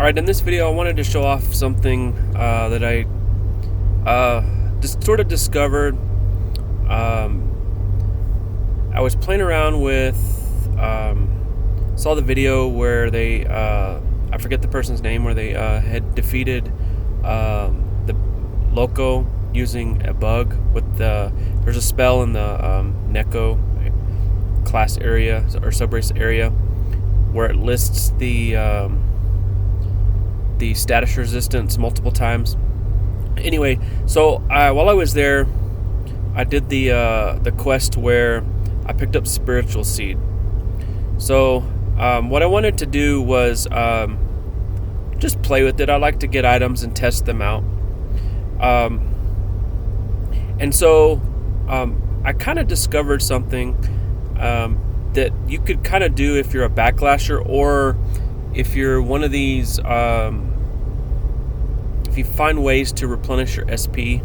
Alright, in this video I wanted to show off something that I just sort of discovered. I was playing around with, saw the video where they, I forget the person's name, where they had defeated the Loco using a bug with there's a spell in the Neko class area or subrace area where it lists the status resistance multiple times. Anyway, so while I was there, I did the quest where I picked up spiritual seed. So what I wanted to do was just play with it. I like to get items and test them out. And so I kind of discovered something that you could kind of do if you're a backlasher, or if you're one of these, if you find ways to replenish your SP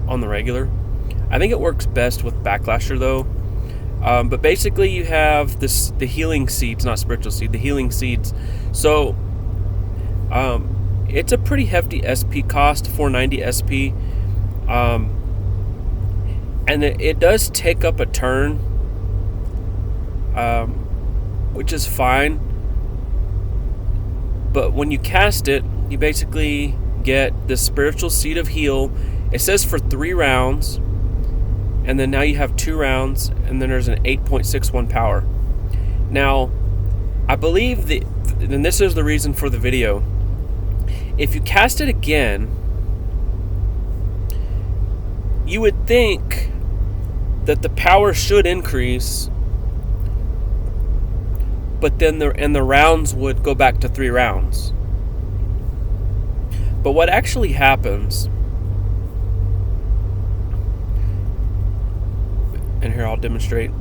on the regular. I think it works best with backlasher though. But basically you have the healing seeds, not spiritual seed, the healing seeds. So it's a pretty hefty SP cost, 490 SP. And it does take up a turn, which is fine. But when you cast it, you basically get the spiritual seed of heal. It says for 3 rounds, and then now you have 2 rounds, and then there's an 8.61 power. Now, I believe that, and this is the reason for the video, if you cast it again, you would think that the power should increase, but then the rounds would go back to 3 rounds. But what actually happens, and here I'll demonstrate.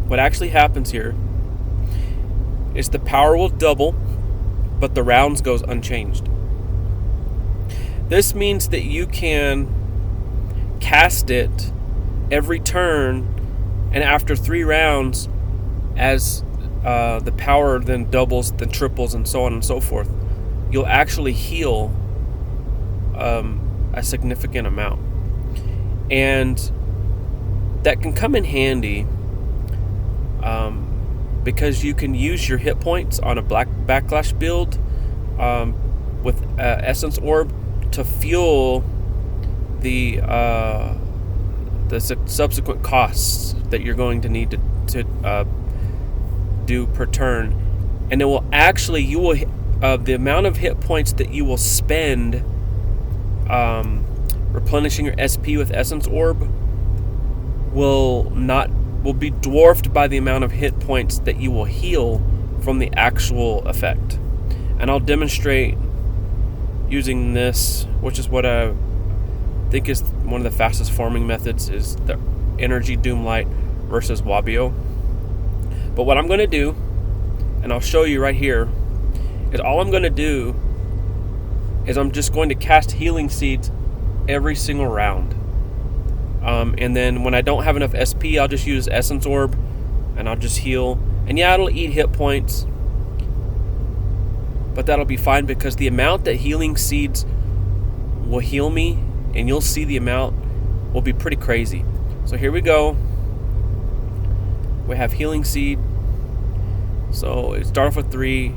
What actually happens here is the power will double, but the rounds goes unchanged. This means that you can cast it every turn, and after 3 rounds, as the power then doubles, then triples, and so on and so forth, you'll actually heal a significant amount. And that can come in handy because you can use your hit points on a Backlash build with Essence Orb to fuel the subsequent costs that you're going to need to do per turn. And it will actually, the amount of hit points that you will spend replenishing your SP with Essence Orb will be dwarfed by the amount of hit points that you will heal from the actual effect. And I'll demonstrate using this, which is what I think is one of the fastest farming methods, is the Energy Doomlight versus Wabio. But what I'm going to do, and I'll show you right here, is all I'm going to do is I'm just going to cast healing seeds every single round. And then when I don't have enough SP, I'll just use Essence Orb and I'll just heal. And yeah, it'll eat hit points, but that'll be fine because the amount that healing seeds will heal me, and you'll see the amount, will be pretty crazy. So here we go. We have healing seed. So it starts off with 3.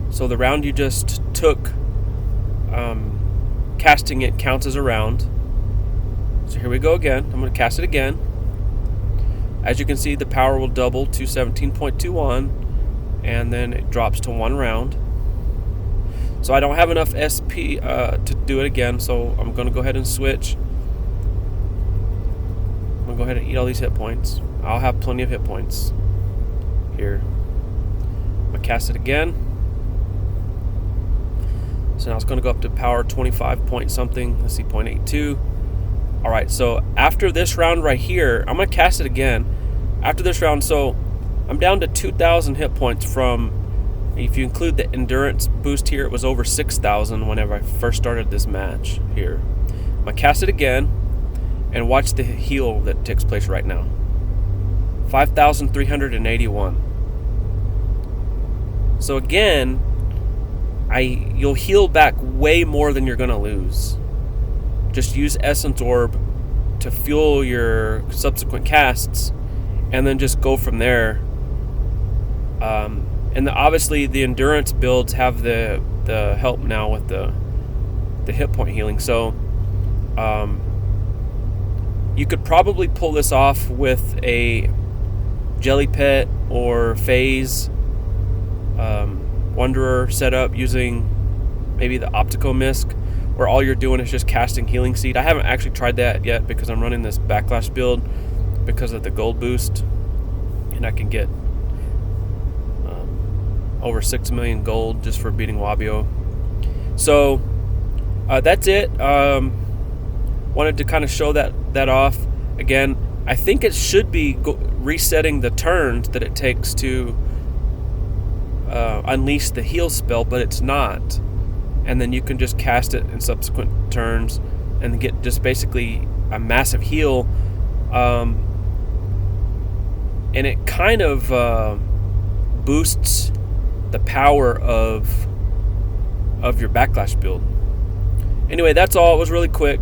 So the round you just took, casting it counts as a round. So here we go again. I'm going to cast it again. As you can see, the power will double to 17.21, and then it drops to 1 round. So I don't have enough SP to do it again, so I'm going to go ahead and switch. I'm going to go ahead and eat all these hit points. I'll have plenty of hit points here. I'm going to cast it again. So now it's going to go up to power 25 point something. Let's see, 0.82. Alright, so after this round right here, I'm going to cast it again. After this round, so I'm down to 2,000 hit points from, if you include the endurance boost here, it was over 6,000 whenever I first started this match here. I'm going to cast it again, and watch the heal that takes place right now. 5,381. So again, you'll heal back way more than you're going to lose. Just use Essence Orb to fuel your subsequent casts, and then just go from there. And obviously the endurance builds have the help now with the hit point healing. So you could probably pull this off with a Jelly Pet or Phase Wanderer setup using maybe the Optico Misc, where all you're doing is just casting Healing Seed. I haven't actually tried that yet because I'm running this Backlash build because of the gold boost, and I can get over 6 million gold just for beating Wabio. So that's it. Wanted to kind of show that off. Again, I think it should be resetting the turns that it takes to unleash the heal spell, but it's not. And then you can just cast it in subsequent turns and get just basically a massive heal. And it kind of boosts the power of your Backlash build. Anyway, that's all. It was really quick.